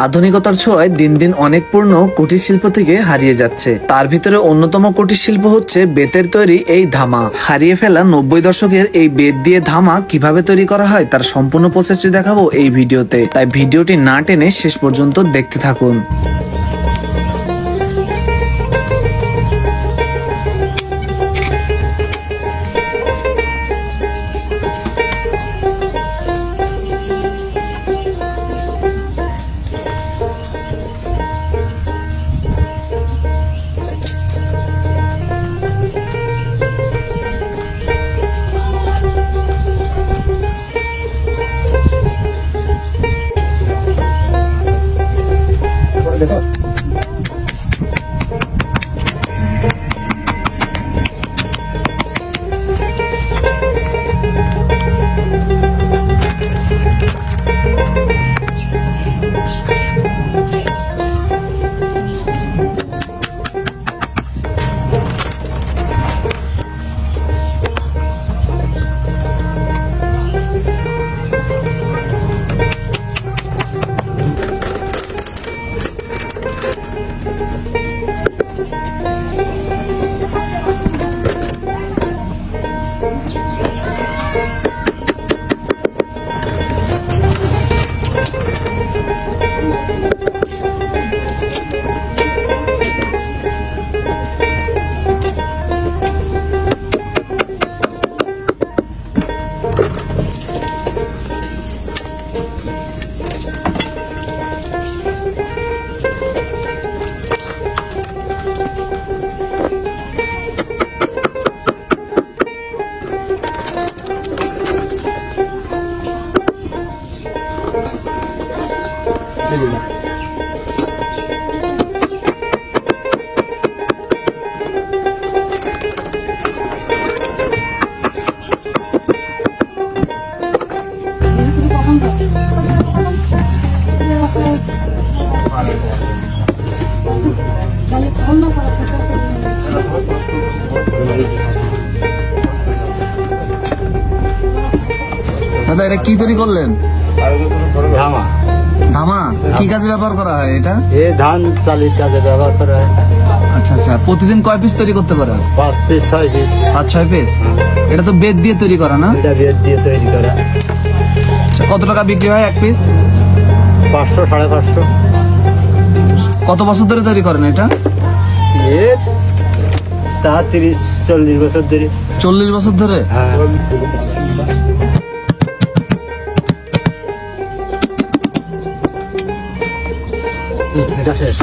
আধুনিকতার ছোঁয়ায় দিন দিন অনেক পূর্ণ কুটির শিল্প থেকে হারিয়ে যাচ্ছে। তার ভিতরে অন্যতম কুটির শিল্প হচ্ছে বেতের তৈরি এই ধামা। হারিয়ে ফেলা 90 দশকের এই বেত দিয়ে ধামা কিভাবে তৈরি করা হয় তার সম্পূর্ণ প্রসেসটি দেখাবো এই ভিডিওতে, তাই ভিডিওটি না টেনে শেষ পর্যন্ত দেখতে থাকুন। দাদা এটা কি তৈরি করলেন? ধামা। ধামা কি কাজে ব্যবহার করা হয় এটা? ধান চালের কাজে ব্যবহার করা হয়। আচ্ছা আচ্ছা, প্রতিদিন কয় পিস তৈরি করতে পারেন? 5 পিস 6 পিস। 5-6 পিস। এটা তো বেত দিয়ে তৈরি করা না? এটা বেত দিয়ে তৈরি করা। আচ্ছা, কত টাকা বিক্রি হয় এক পিস? 500 550। কত বছর ধরে তৈরি করেন এটা? তা 30-40 বছর ধরে। 40 বছর ধরে? হ্যাঁ। এটা শেষ।